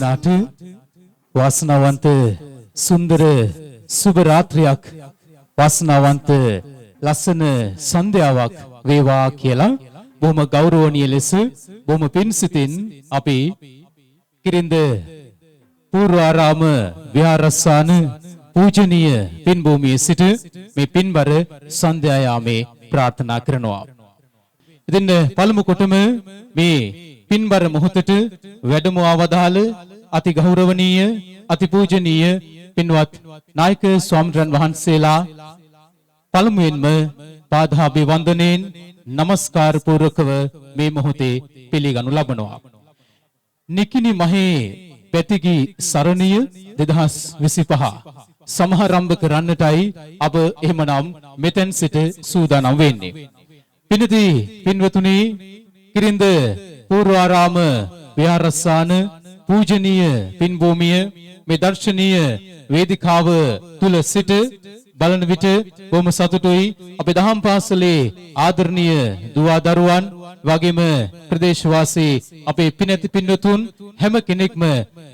දෙනාට වාසනාවන්ත සුන්දර සුබ රාත්‍රියක් වාසනාවන්ත ලස්සන සන්ධ්‍යාවක් වේවා කියලා බොහොම ගෞරවනීය ලෙස බොහොම පින්සිතින් අපි කිරින්ද පූර්වාරාම විහාරස්ථාන පූජනීය පින් භූමියේ සිට මේ පින්බර සන්ධ්‍යා යාමේ ප්‍රාර්ථනා කරනවා. ඉතින් පළමු කොටම මේ පින්බර මොහොතට වැඩම අවදාළ අති ගෞරවනීය අති පූජනීය පින්වත් නායක ස්වාමීන් වහන්සේලා පළමුවෙන්ම පාදාභිවන්දනයෙන් নমස්කාර පූර්වකව මේ මොහොතේ පිළිගනු ලබනවා. නිකිණි මහේ පැතිගී සරණිය 2025 සමාරම්භ කරන්නටයි අප එහෙමනම් මෙතෙන් සිට සූදානම් වෙන්නේ. පින්දී පින්වතුනි කිරින්ද පූර්වාරාම විහාරස්ථාන පූජනීය පින් භූමිය මේ දර්ශනීය වේදිකාව තුල සිට බලන විට බොහොම සතුටුයි අපේ දහම් පාසලේ ආදරණීය දුවා දරුවන් වගේම ප්‍රදේශවාසී අපේ පිනැති පින්වතුන් හැම කෙනෙක්ම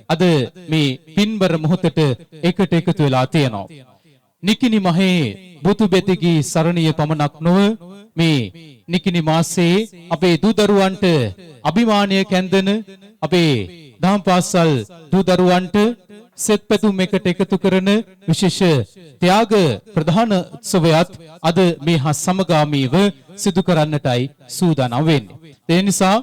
අද මේ පින්බර මොහොතට එකට එකතු වෙලා තියෙනවා. නිකිණි මහේ බුදු බෙතිගී සරණිය පමණක් නොව මේ නිකිණි මාසයේ අපේ දූ දරුවන්ට අභිමානය කැඳෙන අපේ දහම් පාසල් දූ දරුවන්ට සෙත් පැතුම් එකට එකතු කරන විශේෂ ත්‍යාග ප්‍රධාන උත්සවයත් අද මේ හා සමගාමීව සිදු කරන්නටයි සූදානම් වෙන්නේ. ඒ නිසා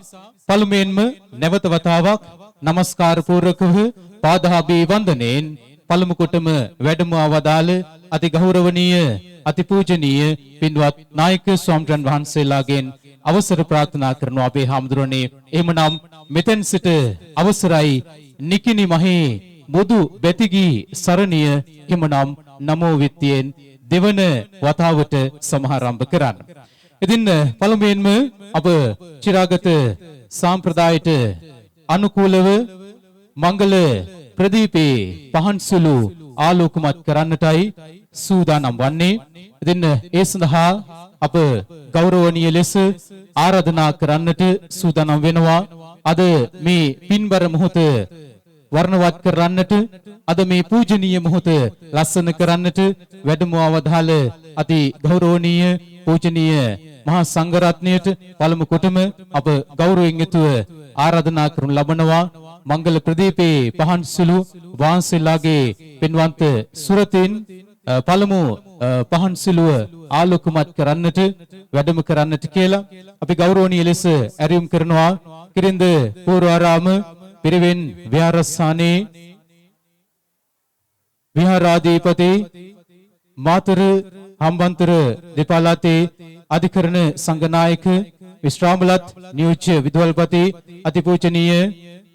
පළමුවෙන්ම නැවත වතාවක් নমස්කාර පූර්වකව පාදාභිවන්දනයෙන් පළමු කොටම වැඩම අවදාළ අති ගෞරවනීය අති පූජනීය පින්වත් නායක ස්වාමීන් වහන්සේලාගෙන් අවසර ප්‍රාර්ථනා කරන අපේ හාමුදුරනේ එහෙමනම් මෙතෙන් සිට අවසරයි නිකිණි මහේ මුදු බැතිගී සරණිය හිමනම් නමෝ විත්තියෙන් දෙවන වතාවට සමාරම්භ කරන්න. ඉතින් පළමුවෙන්ම අප චිරාගත සාම්ප්‍රදායට අනුකූලව මංගල ප්‍රදීපේ පහන් සුළු ආලෝකමත් කරන්නටයි සූදානම් වන්නේ. ඉතින් ඒ සඳහා අප ගෞරවනීය ලෙස ආරාධනා කරන්නට සූදානම් වෙනවා. අද මේ පින්බර මොහොත වර්ණවත් කරන්නට අද මේ පූජනීය මොහොත ලස්සන කරන්නට වැඩම අවදාළ අති ගෞරවනීය පූජනීය මහා සංඝරත්නයට පළමු කොටම අප ගෞරවයෙන් යුතුව ආරාධනා කරනු ලබනවා. මංගල ප්‍රදීපේ පහන් සුළු වහන්සේලාගේ පින්වන්ත සුරතින් පළමු පහන් සුළුව ආලෝකමත් කරන්නට වැඩම කරන්නට කියලා අපි ගෞරවනීය ලෙස ඇරයුම් කරනවා. කිරින්ද පූර්වාරාම පිරිවෙන් විහාරස්ථානයේ විහාරාධිපති මාතර හම්බන්තොට දෙපාලාතේ අධිකරණ සංඝනායක විශ්‍රාමලත් නියෝජ්‍ය විදුහල්පති අතිපූජනීය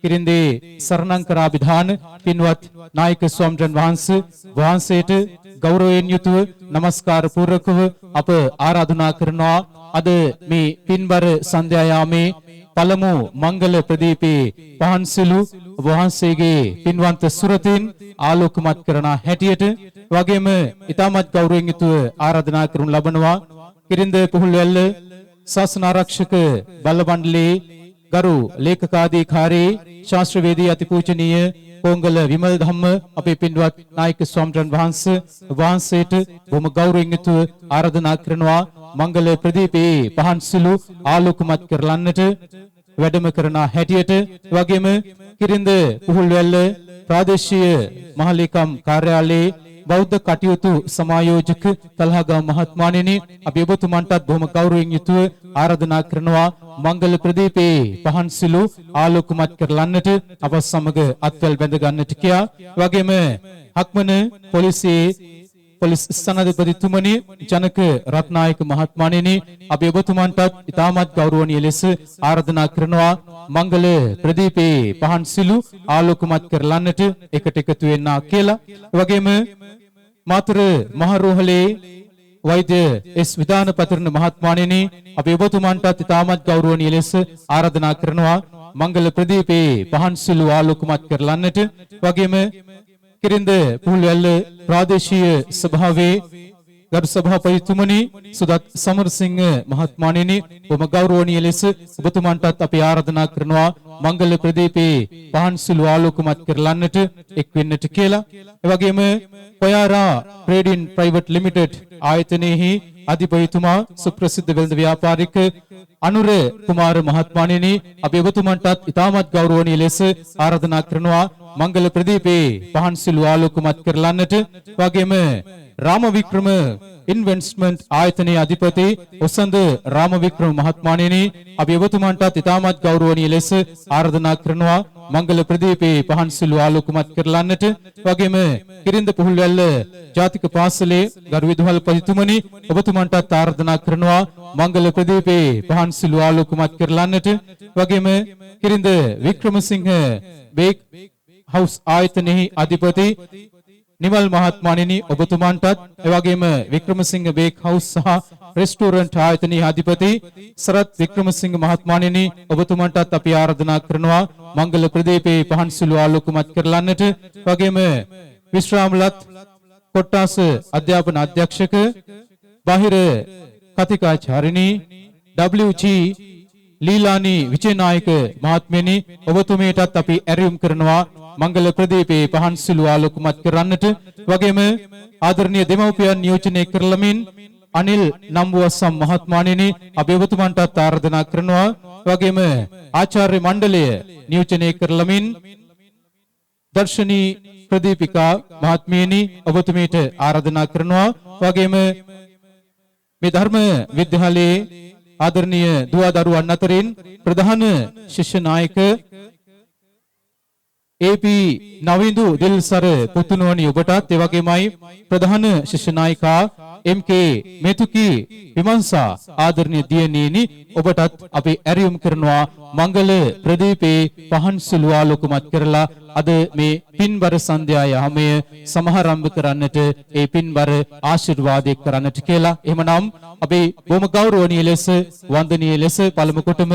කිරින්දේ සරණංකරාභිධාන පින්වත් නායක ස්වාමීන් වහන්සේට ගෞරවයෙන් යුතුව নমස්කාර පූර්වකව අප ආරාධනා කරනවා. අද මේ පින්බර සන්ධ්‍යා යාමේ පළමු මංගල ප්‍රදීපේ පහන් සුළු වහන්සේගේ පින්වන්ත සුරතින් ආලෝකමත් කරන හැටියට වගේම ඊටමත් ගෞරවයෙන් යුතුව ආරාධනා කරනු ලබනවා. කිරින්ද පුහුල්වැල්ල ශාසන ආරක්ෂක බල මණ්ඩලයේ ගරු ලේකකාධිකාරී ශාස්ත්‍රවේදී අතිපූජනීය පොංගල විමල් ධම්ම අපේ පින්වත් නායක ස්වාමීන් වහන්සේට බොහොම ගෞරවයෙන් යුතුව ආරාධනා කරනවා. මංගල ප්‍රදීපේ පහන් සුළු ආලෝකමත් කරලන්නට වැඩම කරන හැටියට වගේම කිරින්ද පුහුල්වැල්ල ප්‍රාදේශීය මහලේකම් කාර්යාලයේ බෞද්ධ කටයුතු සමායෝජක තලහගම මහත්මයාණෙනි අපි ඔබතුමන්ටත් බොහොම ගෞරවයෙන් යුතුව ආරාධනා කරනවා. මංගල ප්‍රදීපේ පහන් සුළු ආලෝකමත් කරලන්නට අප සමග අත්වැල් බැඳ ගන්නට කියා වගේම හක්මන පොලිසියේ පොලිස් ස්ථානාධිපතිතුමනි ජනක රත්නායක මහත්මයාණෙනි අපි ඔබතුමන්ටත් ඉතාමත් ගෞරවනීය ලෙස ආරාධනා කරනවා. මංගල ප්‍රදීපේ පහන් සුළු ආලෝකමත් කරලන්නට එකට එකතු වෙන්න කියලා. වගේම මාතර මහරෝහලේ වෛද්‍ය එස් විධානපතිරණ මහත්මයාණෙනි අපි ඔබතුමන්ටත් ඉතාමත් ගෞරවනීය ලෙස ආරාධනා කරනවා. මංගල ප්‍රදීපේ පහන් සුළු ආලෝකමත් කරලන්නට වගේම කිරින්ද පුහුල්වැල්ල ප්‍රාදේශීය සභාවේ ගරු සභාපතිතුමනි සුදත් සමරසිංහ මහත්මයාණෙනි බොහොම ගෞරවනීය ලෙස ඔබතුමන්ටත් අපි ආරාධනා කරනවා මංගල ප්‍රදීපේ පහන් සුළු ආලෝකමත් කරලන්නට එක් වෙන්නට කියලා. ඒ වගේම පොයාරා ට්‍රේඩින් ප්‍රයිවට් ලිමිටඩ් ආයතනයේහි අධිපතිතුමා සුප්‍රසිද්ධ වෙළඳ ව්‍යාපාරික අනුර කුමාර මහත්මයාණෙනි අපි ඔබතුමන්ටත් ඉතාමත් ගෞරවනීය ලෙස ආරාධනා කරනවා මංගල ප්‍රදීපේ පහන් සුළු ආලෝකමත් කරලන්නට. වගේම රාමවික්‍රම ඉන්වෙස්ට්මන්ට් ආයතනයේ අධිපති ඔසන්ද රාමවික්‍රම මහත්මයාණෙනි අපි ඔබතුමන්ටත් ඉතාමත් ගෞරවනීය ලෙස ආරාධනා කරනවා මංගල ප්‍රදීපේ පහන් සුළු ආලෝකමත් කරලන්නට. වගේම කිරින්ද පුහුල්වැල්ල ජාතික පාසලේ ගරු විදුහල්පතිතුමනි ඔබතුමන්ටත් ආරාධනා කරනවා මංගල ප්‍රදීපේ පහන් සුළු ආලෝකමත් කරලන්නට. වගේම කිරින්ද වික්‍රමසිංහ බේක් හවුස් ආයතනයේ අධිපති නිමල් මහත්මයාණෙනි ඔබතුමන්ටත් එවැගේම වික්‍රමසිංහ බේක් හවුස් සහ රෙස්ටෝරන්ට් ආයතනයේ අධිපති සරත් වික්‍රමසිංහ මහත්මයාණෙනි ඔබතුමන්ටත් අපි ආරාධනා කරනවා මංගල ප්‍රදීපේ පහන් සුළු ආලෝකමත් කරලන්නට. වගේම විශ්‍රාමලත් කොට්ටාස අධ්‍යාපන අධ්‍යක්ෂක බාහිර කතිකාචාර්යනි WG ලීලානි විජේනායක මහත්මියනි ඔබතුමියටත් අපි ඇරයුම් කරනවා මංගල ප්‍රදීපේ පහන් සුළු ආලෝකමත් කරන්නට. වගේම ආදරණීය දෙමව්පියන් නියෝජනය කරලමින් අනිල් නම්බුවස්සම් මහත්මයාණෙනි අපි ඔබතුමන්ටත් ආරාධනා කරනවා. වගේම ආචාර්ය මණ්ඩලය නියෝජනය කරලමින් දර්ශනී ප්‍රදීපිකා මහත්මියනි ඔබතුමීට ආරාධනා කරනවා. වගේම මේ ධර්ම විද්‍යාලයේ ආදරණීය දුවදරුවන් අතරින් ප්‍රධාන ශිෂ්‍ය නායක AP නවින්දු දිල්සර පුතුණුවනි ඔබටත් ඒ වගේමයි ප්‍රධාන ශිෂ්‍ය නායිකා MK මෙතුකි විමංශා ආදරණීය දියණියනි ඔබටත් අපි ඇරයුම් කරනවා මංගල ප්‍රදීපේ පහන් සුළු ආලෝකමත් කරලා අද මේ පින්බර සන්ධ්‍යා යාමය සමාරම්භ කරන්නට ඒ පින්බර ආශිර්වාදයක් කරන්නට කියලා. එහෙමනම් අපි බොහොම ගෞරවනීය ලෙස වන්දනීය ලෙස පළමු කොටම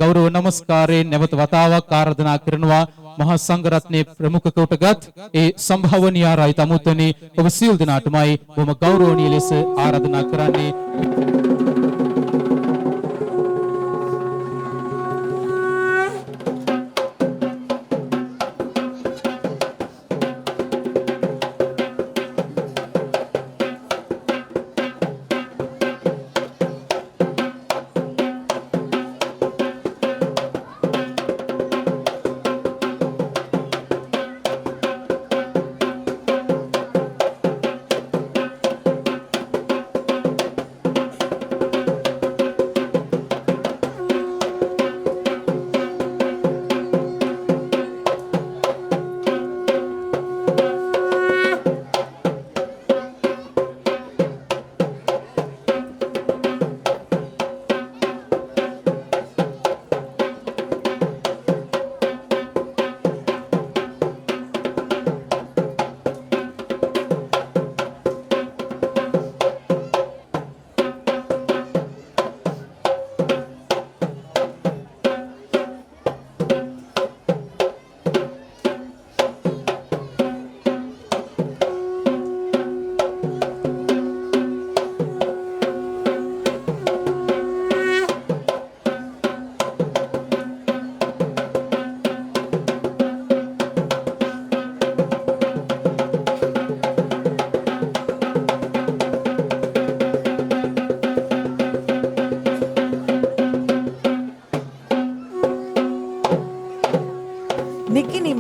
ගෞරව නමස්කාරයෙන් නැවත වතාවක් ආරාධනා කරනවා මහා සංඝරත්නයේ ප්‍රමුඛ කොටගත් ඒ සම්භාවනීය ආරායි තමුතනි ඔබ සියලු දෙනාටමයි බොහොම ගෞරවනීය ලෙස ආරාධනා කරන්නේ.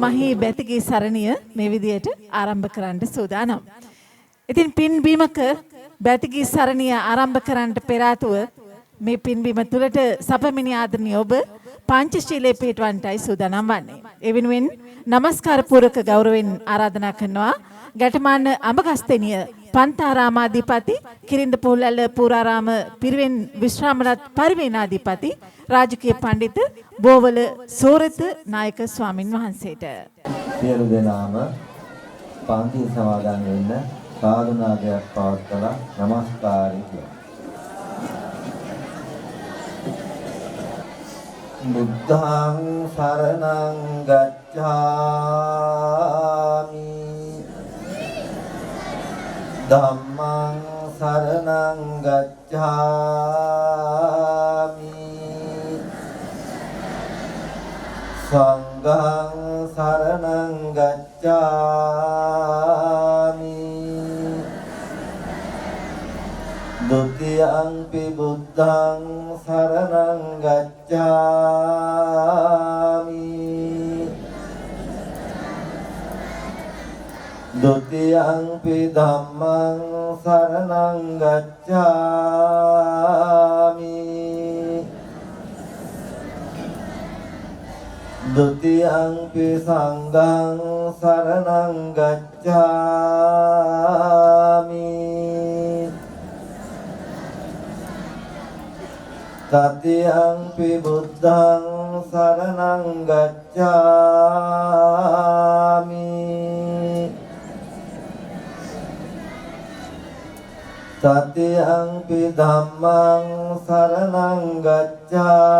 මහී බැතිගේ සරණිය මේ විදියට ආරම්භ කරන්න සූදානම්. ඉතින් පින්බීමක බැතිගේ සරණිය ආරම්භ කරන්නට පෙර ආතුව මේ පින්බීම තුළට සපමිනි ආදරණීය ඔබ පංචශීලයේ පිටවන්ටයි සූදානම් වන්නේ. ඒ වෙනුවෙන් নমස්කාර පූර්වක ගෞරවයෙන් ආරාධනා කරනවා ගැටමාන අඹගස්තෙනිය පන්තාරාමාධිපති කිරින්ද පොල්ලැල්ල පූරාරාම පිරිවෙන් විශ්‍රාමලත් පරිවේනාධිපති රාජකීය පඬිත බෝවල සෝරත නායක ස්වාමින් වහන්සේට සියලු දෙනාම පන්ති සමාදන් වෙන්න සාදුනාදයක් පවත්වලා নমස්කාරය කියනවා. බුද්ධං සරණං ගච්ඡාමි ධම්මං සරණං ගච්ඡාමි සංඝං සරණං ගච්ඡාමි ဒုတိယံ පි බුද්ධං සරණං ගච්ඡාමි ဒုတိယံ පි ධම්මං සරණං ගච්ඡාමි ဒုတိယံ පි සංඝං සරණං ගච්ඡාමි တတိယံ පි බුද්ධං සරණං ගච්ඡාමි တတိယံ පි ධම්මං සරණං ගච්ඡාමි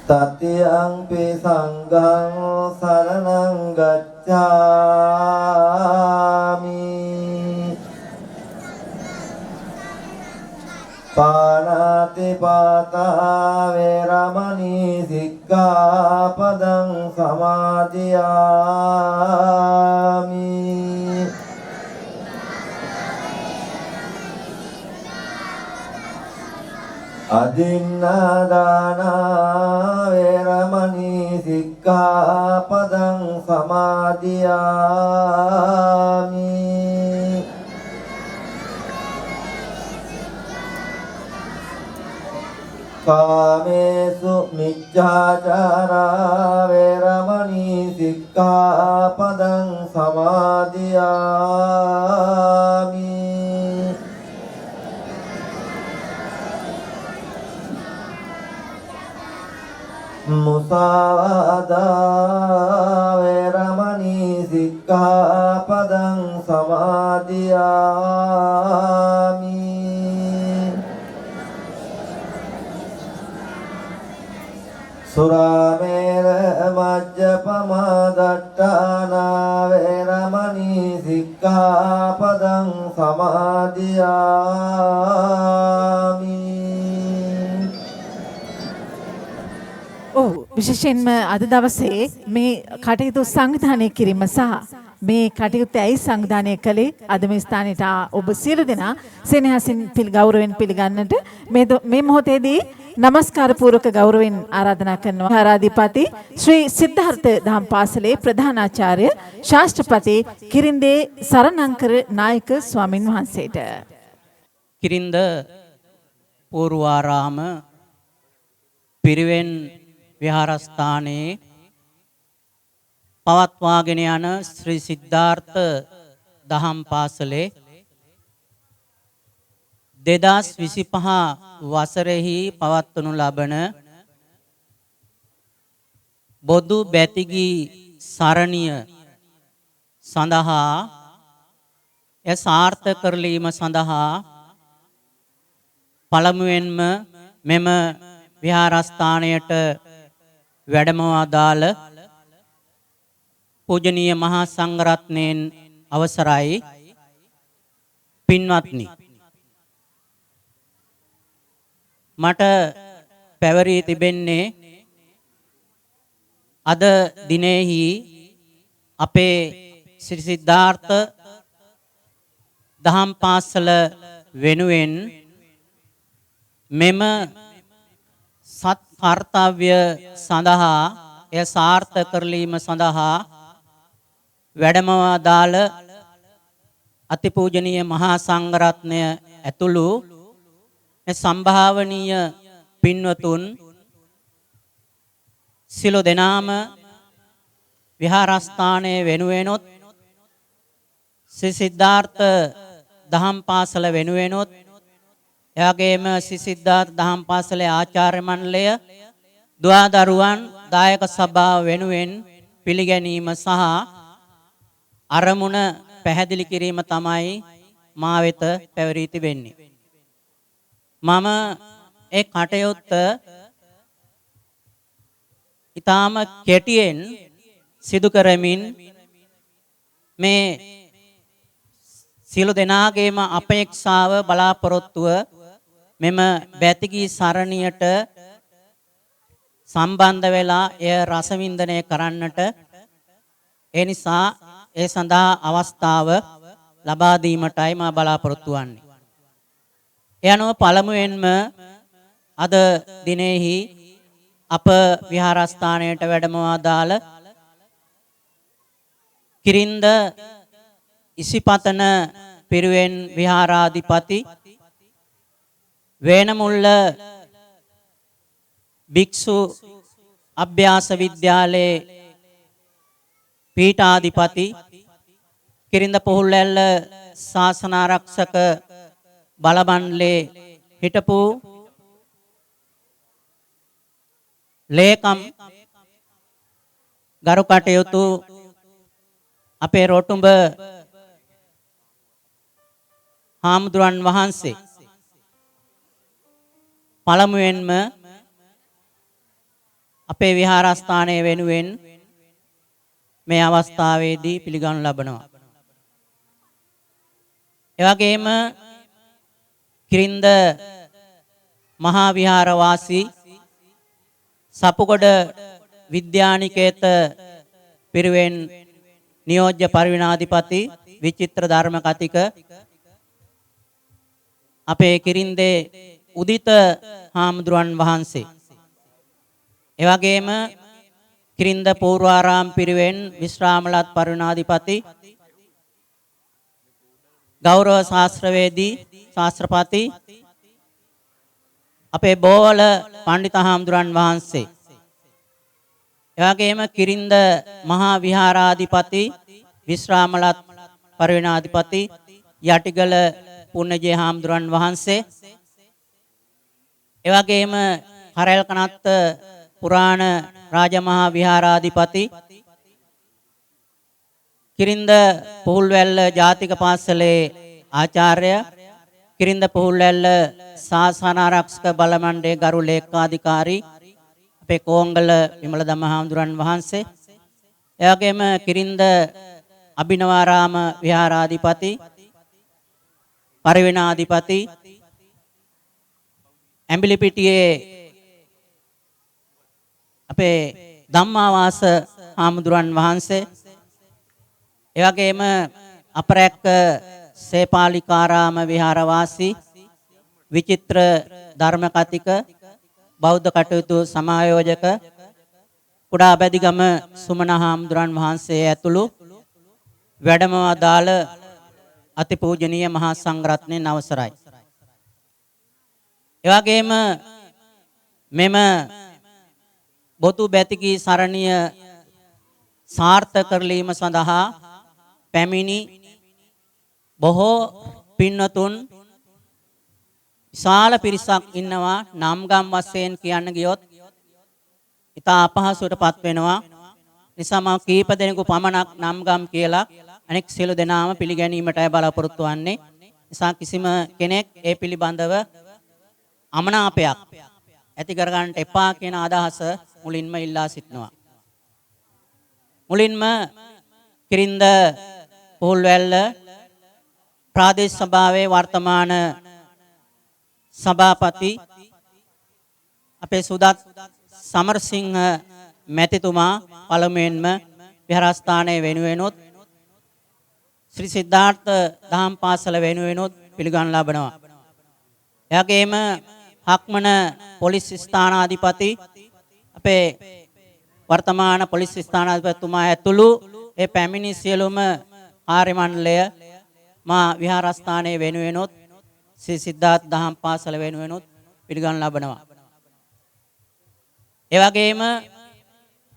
တတိယံ පි සංඝං සරණං ගච්ඡාමි ปานาติปาตาเวรมณีสิกขาปดังสมาธิยามิ อดินนาดานาเวรมณีสิกขาปดังสมาธิยามิ กาเมสุมิจฉาจาราเวรมณีสิกขาปดังสมาธิยามิ มุสาวาทาเวรมณีสิกขาปดังสมาธิยามิ สุราเมรมัจจปมาดัตตานาเวรมณีสิกขาปดังสมาธิยามิ ඔව් විශේෂයෙන්ම අද දවසේ මේ කටයුතු සංවිධානය කිරීම සහ මේ කටයුත්ත ඇයි සංවිධානය කළේ අද මේ ස්ථානයට ඔබ සියලු දෙනා සෙනෙහසින් ගෞරවයෙන් පිළිගන්නට මේ මොහොතේදී නමස්කාර පූර්වක ගෞරවයෙන් ආරාධනා කරනවා ආරාධිපති ශ්‍රී සිද්ධාර්ථ දහම් පාසලේ ප්‍රධානාචාර්ය ශාස්ත්‍රපති කිරින්දේ සරණංකර නායක ස්වාමින් වහන්සේට කිරින්ද පූර්වාරාම පිරිවෙන් විහාරස්ථානයේ පවත්වාගෙන යන ශ්‍රී සිද්ධාර්ථ දහම් පාසලේ 2025 වසරෙහි පවත්වනු ලබන බොදු බැතිගී සරණිය සඳහා සාර්ථක කරලීම සඳහා පළමුවෙන්ම මෙම විහාරස්ථානයට වැඩම වදාළ පූජනීය මහා සංඝරත්නයන් අවසරයි පින්වත්නි මට පැවරී තිබෙන්නේ අද දිනෙහි අපේ ශ්‍රී සිද්ධාර්ථ දහම් පාසල වෙනුවෙන් මෙම සත් කර්තව්‍ය සඳහා එය සාර්ථක කරලීම සඳහා වැඩම වදාළ අතිපූජනීය මහා සංඝරත්නය ඇතුළු සම්භාවනීය පින්වතුන් සියලු දෙනාම විහාරස්ථානයේ වෙනුවෙනොත් ශ්‍රී සිද්ධාර්ථ දහම් පාසල වෙනුවෙනොත් එවැගේම ශ්‍රී සිද්ධාර්ථ දහම් පාසලේ ආචාර්ය මණ්ඩලය දුවදරුවන් දායක සභාව වෙනුවෙන් පිළිගැනීම සහ අරමුණ පැහැදිලි කිරීම තමයි මා වෙත පැවරී තිබෙන්නේ. මම ඒ කටයුත්ත ඊටාම කෙටියෙන් සිදු කරමින් මේ සියලු දෙනාගේම අපේක්ෂාව බලාපොරොත්තුව මෙම බැතිගී සරණියට සම්බන්ධ වෙලා එය රසවින්දනය කරන්නට ඒ නිසා ඒ සඳහා අවස්ථාව ලබා දීමටයි මා බලාපොරොත්තු වන්නේ. ඒ අනුව පළමුවෙන්ම අද දිනෙහි අප විහාරස්ථානයට වැඩම වදාළ කිරින්ද ඉසිපතන පිරිවෙන් විහාරාධිපති වේනමුල්ල භික්ෂු අභ්‍යාස විද්‍යාලයේ පීඨාධිපති කිරින්ද පොහුල්වැල්ල ශාසනාරක්ෂක බලමණ්ඩලයේ හිටපු ලේකම් ගරු කටයුතු අපේ රොටුඹ හාමුදුරන් වහන්සේ පළමුවෙන්ම අපේ විහාරස්ථානය වෙනුවෙන් මේ අවස්ථාවේදී පිළිගනු ලබනවා. එවැගේම කිරින්ද මහා විහාර වාසී සපුගොඩ විද්‍යානිකේත පිරිවෙන් නියෝජ්‍ය පරිවිනාධිපති විචිත්‍ර ධර්ම කතික අපේ කිරින්දේ උදිත හාමුදුරන් වහන්සේ එවැගේම කිරින්ද පූර්වාරාම පිරිවෙන් විශ්‍රාමලත් පරිවිනාධිපති ගෞරව ශාස්ත්‍රවේදී ශාස්ත්‍රපති අපේ බෝවල පණ්ඩිත හාමුදුරන් වහන්සේ එවැගේම කිරින්ද මහා විහාරාධිපති විශ්‍රාමලත් පරිවිනාධිපති යටිගල පුණ්‍යජේ හාමුදුරන් වහන්සේ එවැගේම හරල් කනත්ත පුරාණ රාජමහා විහාරාධිපති කිරින්ද පොහුල්වැල්ල ජාතික පාසලේ ආචාර්ය කිරින්ද පොහුල්වැල්ල ශාසනාරක්ෂක බලමණ්ඩලයේ ගරු ලේකාධිකාරී අපේ කෝංගල විමල ධම්ම හාමුදුරන් වහන්සේ එවැගේම කිරින්ද අභිනවාරාම විහාරාධිපති පරිවිනාධිපති ඇඹිලිපිටියේ අපේ ධම්මාවාස හාමුදුරන් වහන්සේ එවැගේම අපරැක්ක සේපාලිකාරාම විහාරවාසී විචිත්‍ර ධර්ම කතික බෞද්ධ කටයුතු සමායෝජක කුඩා බැදිගම සුමන හාමුදුරන් වහන්සේ ඇතුළු වැඩම වදාළ අතිපූජනීය මහා සංඝරත්නයන් අවසරයි. එවැගේම මෙම බොතු බැතිගී සරණිය සාර්ථක කරලීම සඳහා පැමිණි බොහෝ පින්වතුන් විශාල පිරිසක් ඉන්නවා. නාම්ගම් වශයෙන් කියන්න ගියොත් ඉතා අපහසුවටපත් වෙනවා. නිසා මම කීප දෙනෙකු පමණක් නාම්ගම් කියලා අනෙක් සියලු දෙනාම පිළිගැනීමටයි බලාපොරොත්තු වෙන්නේ. නිසා කිසිම කෙනෙක් ඒ පිළිබඳව අමනාපයක් ඇති කර ගන්නට එපා කියන අදහස මුලින්ම ඉල්ලා සිටිනවා. මුලින්ම කිරින්ද පොහුල්වැල්ල ප්‍රාදේශ සභාවේ වර්තමාන සභාපති අපේ සුදත් සමරසිංහ මැතිතුමා පළමුවෙන්ම විහාරස්ථානයේ වෙනුවෙනුත් ශ්‍රී සිද්ධාර්ථ දහම් පාසල වෙනුවෙනුත් පිළිගනු ලබනවා. එවැගේම හක්මන පොලිස් ස්ථානාධිපති අපේ වර්තමාන පොලිස් ස්ථානාධිපතිතුමා ඇතුළු ඒ පැමිණි සියලුම කාර්ය මණ්ඩලය මා විහාරස්ථානයේ වෙනුවෙනුත් ශ්‍රී සිද්ධාර්ථ දහම් පාසල වෙනුවෙනුත් පිළිගනු ලබනවා. ඒ වගේම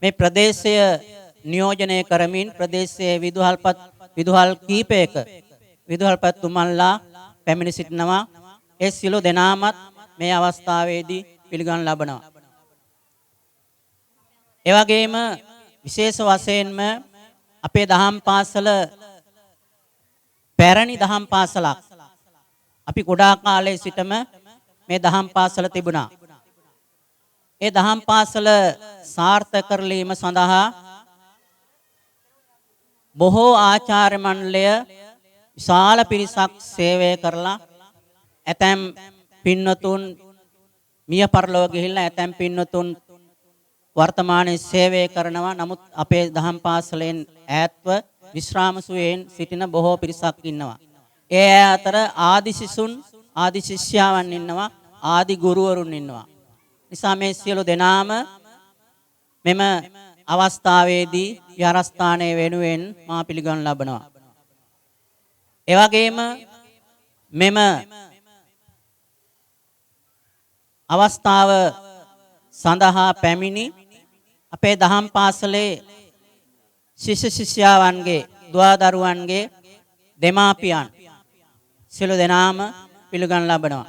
මේ ප්‍රදේශය නියෝජනය කරමින් ප්‍රදේශයේ විදුහල් කීපයක විදුහල්පතිතුමන්ලා පැමිණ සිටිනවා. ඒ සියලු දෙනාමත් මේ අවස්ථාවේදී පිළිගනු ලබනවා. ඒ වගේම විශේෂ වශයෙන්ම අපේ දහම් පාසල පැරණි දහම් පාසලක්. අපි කුඩා කාලයේ සිටම මේ දහම් පාසල තිබුණා. ඒ දහම් පාසල සාර්ථක කරලීම සඳහා බොහෝ ආචාර්ය මණ්ඩලය විශාල පිරිසක් සේවය කරලා ඇතැම් පින්වතුන් මිය පරලොව ගිහිල්ලා ඇතැම් පින්වතුන් වර්තමානයේ සේවය කරනවා. නමුත් අපේ දහම් පාසලෙන් ඈත්ව විශ්‍රාම සුවයෙන් සිටින බොහෝ පිරිසක් ඉන්නවා. ඒ අතර ආදි සිසුන්, ආදි ශිෂ්‍යාවන් ඉන්නවා, ආදි ගුරුවරුන් ඉන්නවා. නිසා මේ සියලු දෙනාම මෙම අවස්ථාවේදී විහාරස්ථානයේ වෙනුවෙන් මා පිළිගනු ලබනවා. ඒ වගේම මෙම අවස්ථාව සඳහා පැමිණි අපේ දහම් පාසලේ ශිෂ්‍ය ශිෂ්‍යාවන්ගේ දුවදරුවන්ගේ දෙමාපියන් සියලු දෙනාම පිළිගනු ලබනවා.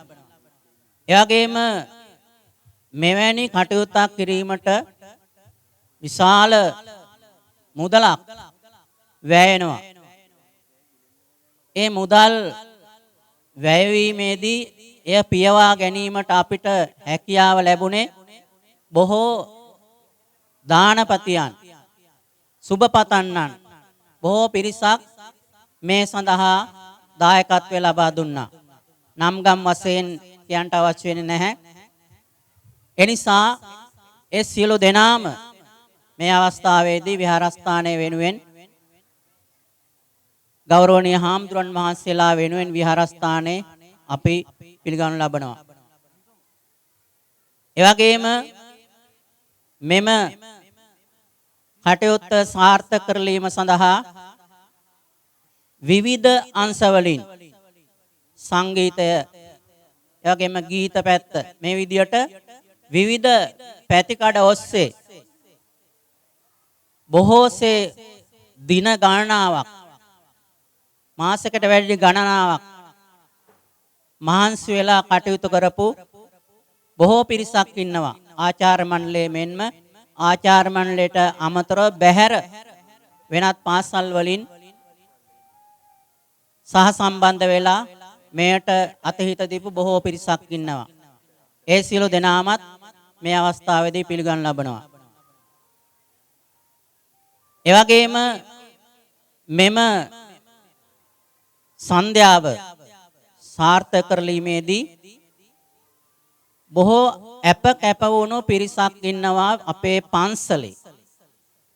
ඒ වගේම මෙවැනි කටයුත්තක් කිරීමට විශාල මුදලක් වැය වෙනවා. ඒ මුදල් වැයවීමේදී එය පියවා ගැනීමට අපිට හැකියාව ලැබුණේ බොහෝ දානපතියන්, සුබපතන්නන් බොහෝ පිරිසක් මේ සඳහා දායකත්වය ලබා දුන්නා. නම් ගම් වශයෙන් කියන්ට අවශ්‍ය වෙන්නේ නැහැ. එනිසා ඒ සියලු දෙනාම මේ අවස්ථාවේදී විහාරස්ථානයේ වෙනුවෙන් ගෞරවනීය හාමුදුරන් වහන්සේලා වෙනුවෙන් විහාරස්ථානයේ අපි පිළිගනු ලබනවා. ඒ වගේම මෙම කටයුත්ත සාර්ථක කරලීම සඳහා විවිධ අංශවලින් සංගීතය, ඒ වගේම ගීත පැත්ත මේ විදියට විවිධ පැතිකඩ ඔස්සේ බොහෝසේ දින ගණනාවක්, මාසයකට වැඩි ගණනාවක් මහන්සි වෙලා කටයුතු කරපු බොහෝ පිරිසක් ඉන්නවා. ආචාර්ය මණ්ඩලයේ මෙන්ම ආචාර්ය මණ්ඩලයට අමතරව බැහැර වෙනත් පාසල් වලින් සහ සම්බන්ධ වෙලා මෙයට අතහිත දීපු බොහෝ පිරිසක් ඉන්නවා. ඒ සියලු දෙනාමත් මේ අවස්ථාවේදී පිළිගනු ලබනවා. ඒ වගේම මෙම සන්ධ්‍යාව සාර්ථක කරලීමේදී බොහෝ අප කැප වුණු පිරිසක් ඉන්නවා අපේ පන්සලේ.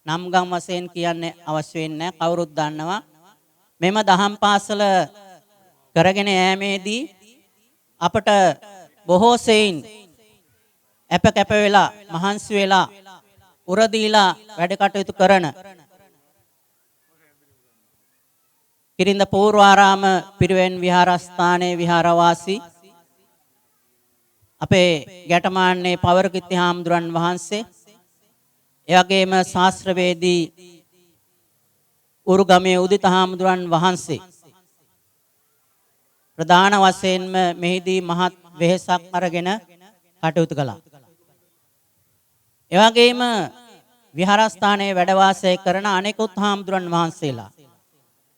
නම් ගම් වශයෙන් කියන්න අවශ්‍ය වෙන්නේ නැහැ, කවුරුත් දන්නවා. මෙම දහම් පාසල කරගෙන යෑමේදී අපට බොහෝ සෙයින් අප කැප වෙලා මහන්සි වෙලා උරදීලා වැඩ කටයුතු කරන කිරින්ද පූර්වාරාම පිරිවෙන් විහාරස්ථානයේ විහාරවාසී අපේ ගැටමාන්නේ පවරකිත්ති හාමුදුරන් වහන්සේ, ඒ වගේම ශාස්ත්‍රවේදී උරුගමේ උදිත හාමුදුරන් වහන්සේ ප්‍රධාන වශයෙන්ම මෙහිදී මහත් වෙහෙසක් අරගෙන කටයුතු කළා. ඒ වගේම විහාරස්ථානයේ වැඩ වාසය කරන අනෙකුත් හාමුදුරන් වහන්සේලා,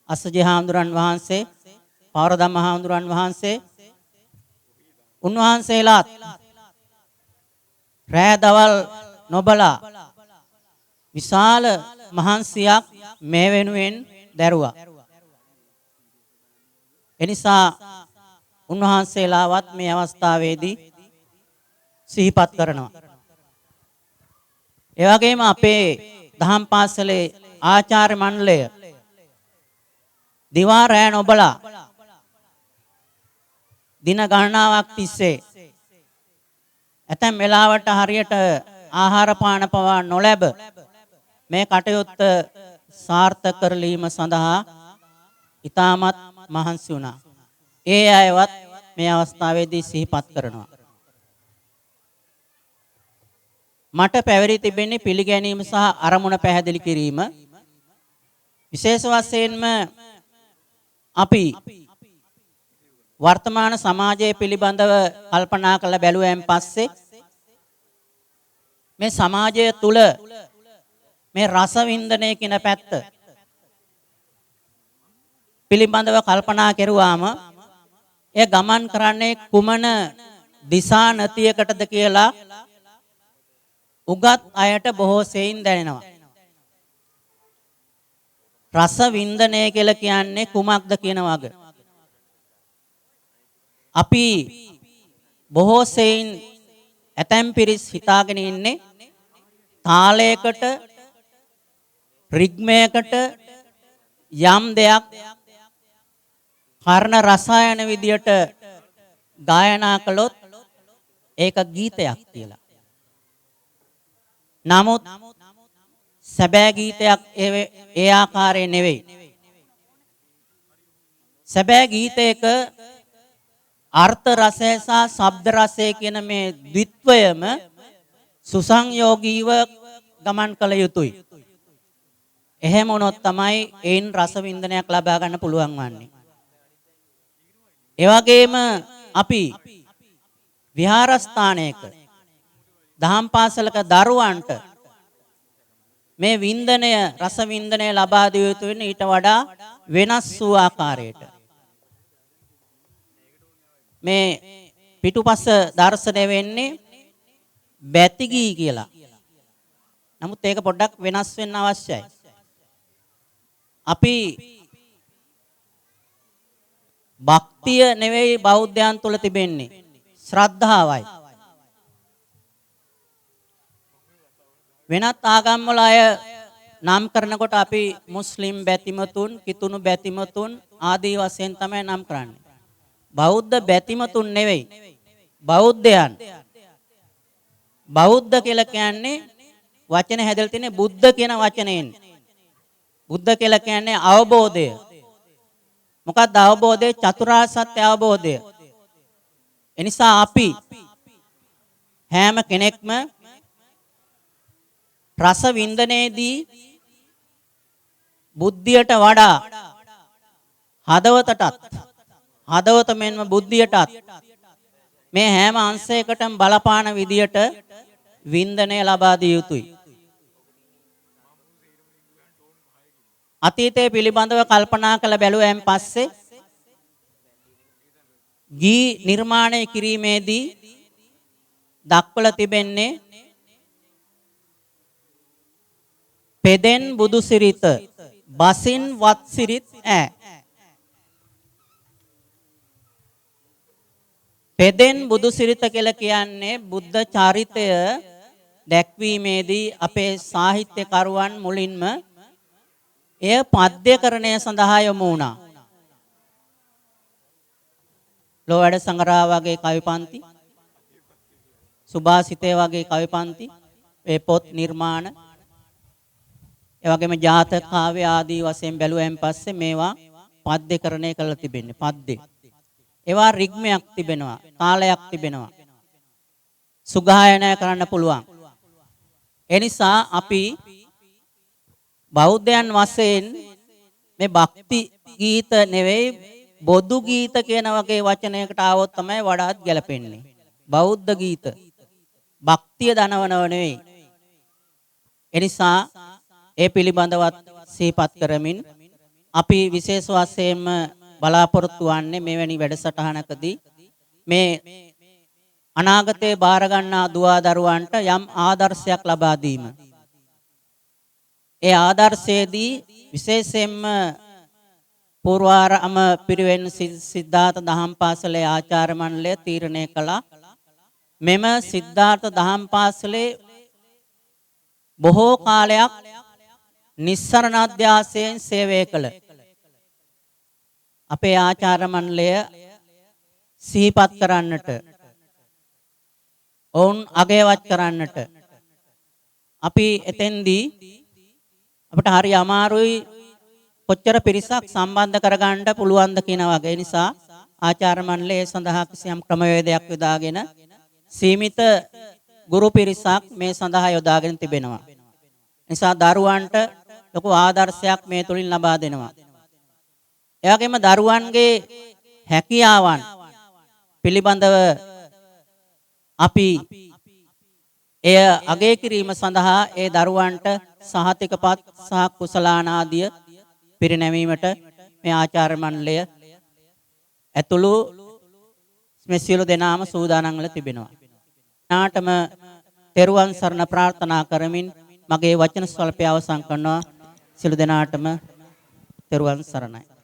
අස්සජි හාමුදුරන් වහන්සේ, පවරදම්ම හාමුදුරන් වහන්සේ, උන්වහන්සේලාත් රෑ දවල් නොබලා විශාල මහන්සියක් මේ වෙනුවෙන් දැරුවා. එනිසා උන්වහන්සේලාවත් මේ අවස්ථාවේදී සිහිපත් කරනවා. ඒ වගේම අපේ දහම් පාසලේ ආචාර්ය මණ්ඩලය දිවා රෑ නොබලා දින ගණනාවක් තිස්සේ ඇතැම් වෙලාවට හරියට ආහාර පාන පවා නොලැබ මේ කටයුත්ත සාර්ථක කරලීම සඳහා ඉතාමත් මහන්සි වුණා. ඒ අයවත් මේ අවස්ථාවේදී සිහිපත් කරනවා. මට පැවරී තිබෙන්නේ පිළිගැනීම සහ අරමුණ පැහැදිලි කිරීම. විශේෂ වශයෙන්ම අපි වර්තමාන සමාජය පිළිබඳව කල්පනා කරලා බැලුවෙන් පස්සේ මේ සමාජය තුල මේ රසවින්දනය කියන පැත්ත පිළිබඳව කල්පනා කරුවාම එය ගමන් කරන්නේ කුමන දිසා නතියකටද කියලා උගත් අයට බොහෝ සෙයින් දැනෙනවා. රස වින්දනය කියලා කියන්නේ කුමක්ද කියන වග. අපි බොහෝ සෙයින් ඇතැම් පිරිස් හිතාගෙන ඉන්නේ තාලයකට රිද්මයකට යම් දෙයක් කර්ණ රසායන විදියට ගායනා කළොත් ඒක ගීතයක් කියලා. නමුත් සැබෑ ගීතයක් ඒ ආකාරයේ නෙවෙයි. සැබෑ ගීතයක අර්ථ රසය සහ ශබ්ද රසය කියන මේ ද්විත්වයම සුසංයෝගීව ගමන් කළ යුතුයි. එහෙම වුණොත් තමයි ඒන් රස වින්දනයක් ලබා ගන්න පුළුවන් වන්නේ. ඒ වගේම අපි විහාරස්ථානයක දහම් පාසලක දරුවන්ට මේ වින්දනය රස වින්දනය ලබා දිය යුතු වෙන ඊට වඩා වෙනස් වූ ආකාරයට. මේ පිටුපස දර්ශනය වෙන්නේ බැතිගී කියලා. නමුත් ඒක පොඩ්ඩක් වෙනස් වෙන්න අවශ්‍යයි. අපි භක්තිය නෙවෙයි බෞද්ධයන් තුල තිබෙන්නේ ශ්‍රද්ධාවයි. වෙනත් ආගම් වල අය නම් කරනකොට අපි මුස්ලිම් බැතිමතුන්, කිතුණු බැතිමතුන් ආදී වශයෙන් තමයි නම් කරන්නේ. බෞද්ධ බැතිමතුන් නෙවෙයි බෞද්ධයන්. බෞද්ධ කියලා කියන්නේ වචන හැදලා තියෙන්නේ බුද්ධ කියන වචනයෙන්. බුද්ධ කියලා කියන්නේ අවබෝධය. මොකක්ද අවබෝධය? චතුරාර්ය සත්‍ය අවබෝධය. එනිසා අපි හැම කෙනෙක්ම රස වින්දනයේදී බුද්ධියට වඩා හදවත මෙන්ම බුද්ධියටත් මේ හැම අංශයකටම බලපාන විදියට වින්දනය ලබා දිය යුතුයි. අතීතයේ පිළිබඳව කල්පනා කළ බැලුවෙන් පස්සේ ගී නිර්මාණය කිරීමේදී දක්වලා තිබෙන්නේ පෙදෙන් බුදු සිරිත බසින් වත් සිරිත් ඈ. පෙදෙන් බුදු සිරිත කියලා කියන්නේ බුද්ධ චරිතය දැක්වීමේදී අපේ සාහිත්‍යකරුවන් මුලින්ම එය පද්‍යකරණය සඳහා යොමු වුණා. ලෝවැඩ සංගරා වගේ කවි පන්ති, සුභාසිතේ වගේ කවි පන්ති, ඒ පොත් නිර්මාණ, ඒ වගේම ජාතක කාව්‍ය ආදී වශයෙන් බැලුවෙන් පස්සේ මේවා පද්‍යකරණය කරලා තිබෙන්නේ. පද්‍ය. ඒවා රිද්මයක් තිබෙනවා, තාලයක් තිබෙනවා. සුගායනය කරන්න පුළුවන්. ඒ නිසා අපි බෞද්ධයන් වශයෙන් මේ භක්ති ගීත නෙවෙයි බොදු ගීත කියන වගේ වචනයකට ආවොත් තමයි වඩාත් ගැලපෙන්නේ. බෞද්ධ ගීත. භක්තිය දනවනව නෙවෙයි. එනිසා ඒ පිළිබඳවත් සිහිපත් කරමින් අපි විශේෂ වශයෙන්ම බලාපොරොත්තු වන්නේ මෙවැනි වැඩසටහනකදී මේ අනාගතයේ බාර ගන්නා දුවා දරුවන්ට යම් ආදර්ශයක් ලබා දීම. ඒ ආදර්ශයේදී විශේෂයෙන්ම පූර්වාරාම පිරිවෙන් සිද්ධාර්ථ දහම් පාසලේ ආචාර්ය මණ්ඩලය තීරණය කළා මෙම සිද්ධාර්ථ දහම් පාසලේ බොහෝ කාලයක් නිස්සරණ අධ්‍යාසයෙන් සේවය කළ අපේ ආචාර්ය මණ්ඩලය සිහිපත් කරන්නට ඔවුන් අගයවත් කරන්නට අපි එතෙන්දී අපට හරි අමාරුයි කොච්චර පිරිසක් සම්බන්ධ කරගන්න පුළුවන්ද කියන වගේ නිසා ආචාර්ය මණ්ඩලය සඳහා කිසියම් ක්‍රමවේදයක් යොදාගෙන සීමිත ගුරු පිරිසක් මේ සඳහා යොදාගෙන තිබෙනවා. නිසා දරුවන්ට ලොකු ආදර්ශයක් මේ තුලින් ලබා දෙනවා. ඒ වගේම දරුවන්ගේ හැකියාවන් පිළිබඳව අපි එය අගය කිරීම සඳහා ඒ දරුවන්ට සහතිකපත් සහ කුසලානාදිය පිරිනැමීමට මේ ආචාර්ය මණ්ඩලය ඇතුළු මේ සියලු දෙනාම සූදානම් වෙලා තිබෙනවා. නාටම තෙරුවන් සරණ ප්‍රාර්ථනා කරමින් මගේ වචන ස්වල්පය අවසන් කරනවා. සියලු දෙනාටම තෙරුවන් සරණයි.